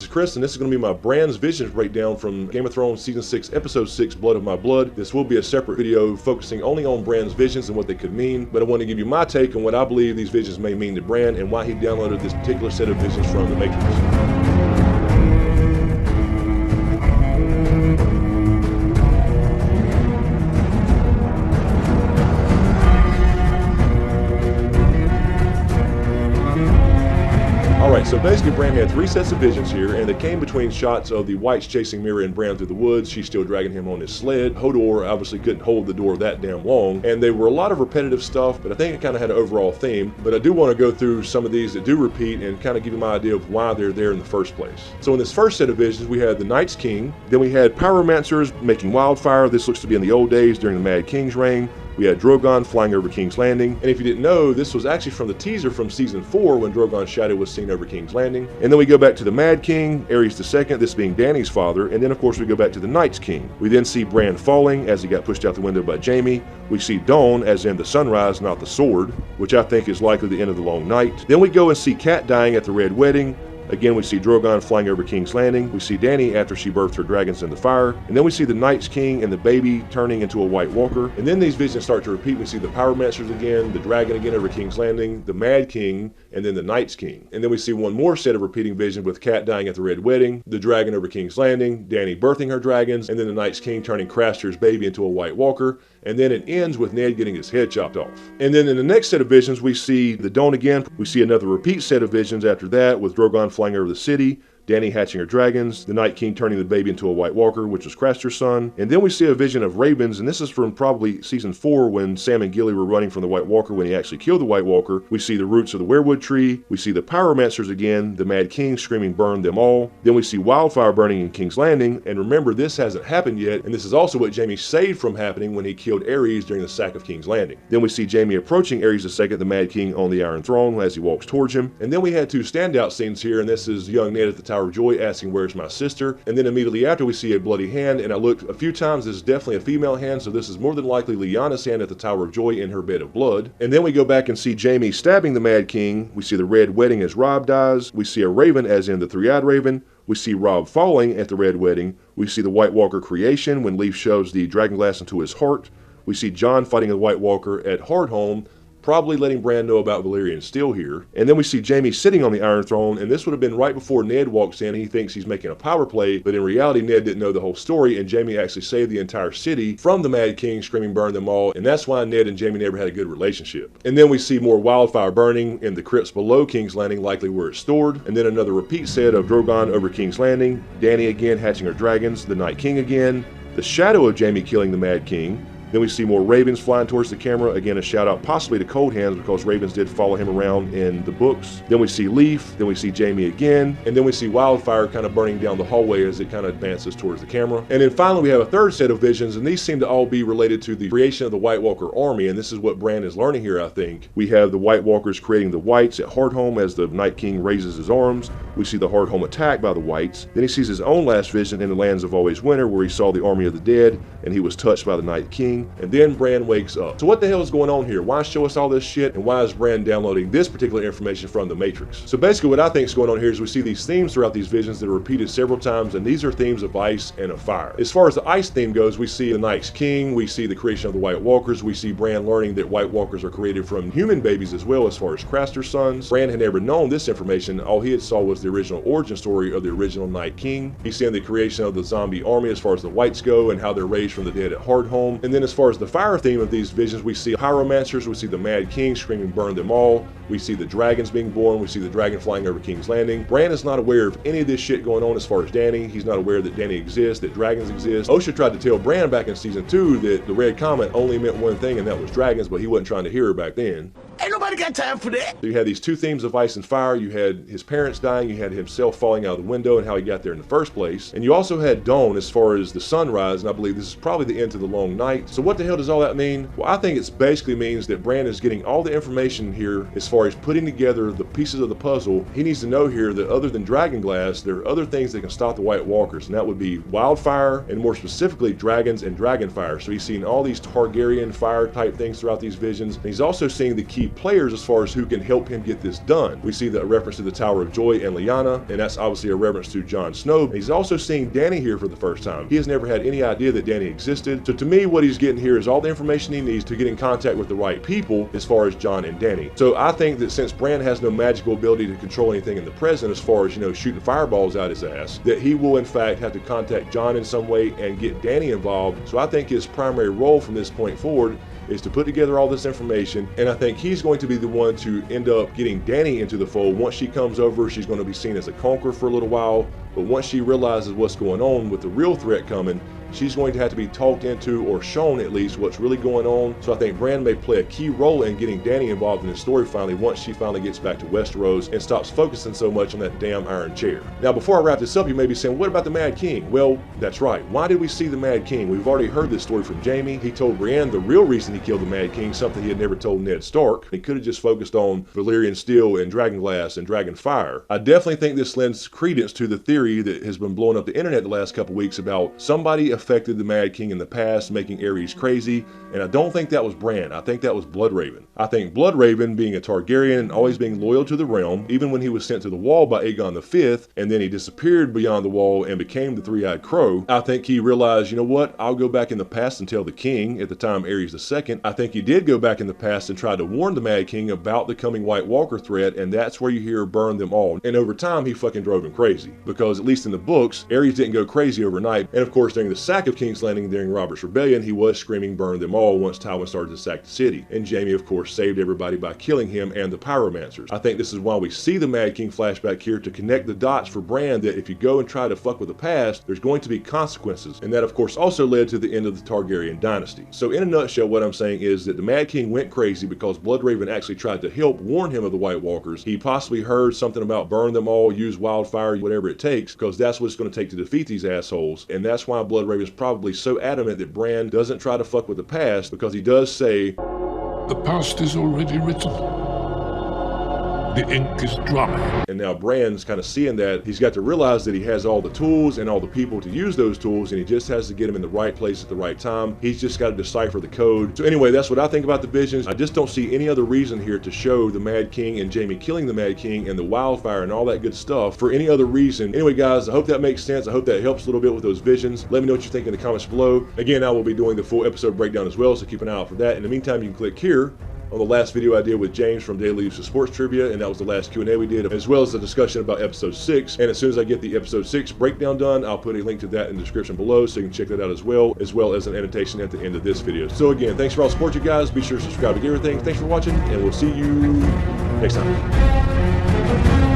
Chris, and this is going to be my Bran's vision breakdown from Game of Thrones Season 6, Episode 6, Blood of My Blood. This will be a separate video focusing only on Bran's visions and what they could mean, but I want to give you my take on what I believe these visions may mean to Bran and why he downloaded this particular set of visions from the Matrix. Alright, so basically Bran had 3 sets of visions here, and they came between shots of the whites chasing Mira and Bran through the woods. She's still dragging him on his sled. Hodor obviously couldn't hold the door that damn long, and they were a lot of repetitive stuff, but I think it kind of had an overall theme. But I do want to go through some of these that do repeat and kind of give you my idea of why they're there in the first place. So in this first set of visions, we had the Night's King, then we had pyromancers making wildfire. This looks to be in the old days during the Mad King's reign. We had Drogon flying over King's Landing, and if you didn't know, this was actually from the teaser from Season 4 when Drogon's shadow was seen over King's Landing. And then we go back to the Mad King, Aerys II, this being Dany's father, and then of course we go back to the Night's King. We then see Bran falling as he got pushed out the window by Jaime. We see dawn, as in the sunrise, not the sword, which I think is likely the end of the long night. Then we go and see Cat dying at the Red Wedding. Again, we see Drogon flying over King's Landing. We see Dany after she birthed her dragons in the fire. And then we see the Night's King and the baby turning into a White Walker. And then these visions start to repeat. We see the Pyromancers again, the dragon again over King's Landing, the Mad King, and then the Night's King. And then we see one more set of repeating visions with Cat dying at the Red Wedding, the dragon over King's Landing, Dany birthing her dragons, and then the Night's King turning Craster's baby into a White Walker. And then it ends with Ned getting his head chopped off. And then in the next set of visions, we see the dawn again. We see another repeat set of visions after that with Drogon flying over the city, Dany hatching her dragons, the Night King turning the baby into a White Walker, which was Craster's son. And then we see a vision of ravens, and this is from probably Season 4 when Sam and Gilly were running from the White Walker when he actually killed the White Walker. We see the roots of the weirwood tree. We see the pyromancers again, the Mad King screaming burn them all. Then we see wildfire burning in King's Landing, and remember this hasn't happened yet, and this is also what Jaime saved from happening when he killed Aerys during the sack of King's Landing. Then we see Jaime approaching Aerys II, the Mad King, on the Iron Throne as he walks towards him. And then we had 2 standout scenes here, and this is young Ned at the Tower of Joy asking where's my sister, and then immediately after we see a bloody hand, and I looked a few times, this is definitely a female hand, so this is more than likely Lyanna's hand at the Tower of Joy in her bed of blood. And then we go back and see Jaime stabbing the Mad King. We see the Red Wedding as Robb dies. We see a raven as in the Three-Eyed Raven. We see Robb falling at the Red Wedding. We see the White Walker creation when Leaf shoves the dragonglass into his heart. We see Jon fighting the White Walker at Hardhome, probably letting Bran know about Valyrian steel here. And then we see Jaime sitting on the Iron Throne, and this would have been right before Ned walks in. He thinks he's making a power play, but in reality Ned didn't know the whole story, and Jaime actually saved the entire city from the Mad King screaming burn them all, and that's why Ned and Jaime never had a good relationship. And then we see more wildfire burning in the crypts below King's Landing, likely where it's stored. And then another repeat set of Drogon over King's Landing, Dany again hatching her dragons, the Night King again, the shadow of Jaime killing the Mad King. Then we see more ravens flying towards the camera. Again, a shout out possibly to Cold Hands because ravens did follow him around in the books. Then we see Leaf. Then we see Jaime again. And then we see wildfire kind of burning down the hallway as it kind of advances towards the camera. And then finally we have a third set of visions, and these seem to all be related to the creation of the White Walker army. And this is what Bran is learning here, I think. We have the White Walkers creating the Whites at Hardhome as the Night King raises his arms. We see the Hardhome attack by the Whites. Then he sees his own last vision in the Lands of Always Winter where he saw the army of the dead and he was touched by the Night King. And then Bran wakes up. So what the hell is going on here? Why show us all this shit, and why is Bran downloading this particular information from the Matrix? So basically what I think is going on here is we see these themes throughout these visions that are repeated several times, and these are themes of ice and of fire. As far as the ice theme goes, we see the Night's King, we see the creation of the White Walkers, we see Bran learning that White Walkers are created from human babies as well as far as Craster's sons. Bran had never known this information. All he had saw was the original origin story of the original Night King. He's seen the creation of the zombie army as far as the Whites go and how they're raised from the dead at Hardhome. And then as far as the fire theme of these visions, we see pyromancers, we see the Mad King screaming burn them all, we see the dragons being born, we see the dragon flying over King's Landing. Bran is not aware of any of this shit going on as far as Dany. He's not aware that Dany exists, that dragons exist. Osha tried to tell Bran back in Season 2 that the Red Comet only meant one thing, and that was dragons, but he wasn't trying to hear her back then. Ain't nobody got time for that. So you had these two themes of ice and fire. You had his parents dying, you had himself falling out of the window and how he got there in the first place. And you also had dawn as far as the sunrise, and I believe this is probably the end to the long night. So what the hell does all that mean? Well, I think it basically means that Bran is getting all the information here as far as putting together the pieces of the puzzle. He needs to know here that other than dragonglass, there are other things that can stop the White Walkers, and that would be wildfire, and more specifically dragons and dragonfire. So he's seeing all these Targaryen fire type things throughout these visions, and he's also seeing the key players players as far as who can help him get this done. We see the reference to the Tower of Joy and Lyanna, and that's obviously a reference to Jon Snow. And he's also seeing Dany here for the first time. He has never had any idea that Dany existed. So to me, what he's getting here is all the information he needs to get in contact with the right people as far as Jon and Dany. So I think that since Bran has no magical ability to control anything in the present as far as, you know, shooting fireballs out his ass, that he will in fact have to contact Jon in some way and get Dany involved. So I think his primary role from this point forward is to put together all this information, and I think he's going to be the one to end up getting Dany into the fold. Once she comes over, she's going to be seen as a conqueror for a little while, but once she realizes what's going on with the real threat coming, she's going to have to be talked into or shown at least what's really going on. So I think Bran may play a key role in getting Dany involved in the story finally, once she finally gets back to Westeros and stops focusing so much on that damn Iron Chair. Now, before I wrap this up, you may be saying, what about the Mad King? Well, that's right. Why did we see the Mad King? We've already heard this story from Jaime. He told Brienne the real reason he killed the Mad King, something he had never told Ned Stark. He could have just focused on Valyrian steel and dragonglass and dragon fire. I definitely think this lends credence to the theory that has been blowing up the internet the last couple weeks about somebody affected the Mad King in the past, making Aerys crazy, and I don't think that was Bran. I think that was Bloodraven. I think Bloodraven, being a Targaryen and always being loyal to the realm, even when he was sent to the Wall by Aegon V, and then he disappeared beyond the Wall and became the Three-Eyed Crow, I think he realized, you know what, I'll go back in the past and tell the king, at the time Aerys II. I think he did go back in the past and try to warn the Mad King about the coming White Walker threat, and that's where you hear burn them all. And over time, he fucking drove him crazy, because at least in the books, Aerys didn't go crazy overnight, and of course during the sack of King's Landing during Robert's Rebellion, he was screaming burn them all once Tywin started to sack the city, and Jaime of course saved everybody by killing him and the pyromancers. I think this is why we see the Mad King flashback here, to connect the dots for Bran, that if you go and try to fuck with the past, there's going to be consequences, and that of course also led to the end of the Targaryen dynasty. So in a nutshell, what I'm saying is that the Mad King went crazy because Bloodraven actually tried to help warn him of the White Walkers. He possibly heard something about burn them all, use wildfire, whatever it takes, because that's what it's going to take to defeat these assholes, and that's why Bloodraven is probably so adamant that Bran doesn't try to fuck with the past, because he does say, "The past is already written. The ink is dry." And now Bran's kind of seeing that. He's got to realize that he has all the tools and all the people to use those tools, and he just has to get them in the right place at the right time. He's just got to decipher the code. So anyway, that's what I think about the visions. I just don't see any other reason here to show the Mad King and Jaime killing the Mad King and the wildfire and all that good stuff for any other reason. Anyway guys, I hope that makes sense. I hope that helps a little bit with those visions. Let me know what you think in the comments below. Again, I will be doing the full episode breakdown as well, so keep an eye out for that. In the meantime, you can click here on the last video I did with James from Daily Use of Sports Trivia, and that was the last Q&A we did, as well as the discussion about episode 6. And as soon as I get the episode 6 breakdown done, I'll put a link to that in the description below, so you can check that out as well as an annotation at the end of this video. So again, thanks for all the support, you guys. Be sure to subscribe to get everything. Thanks for watching, and we'll see you next time.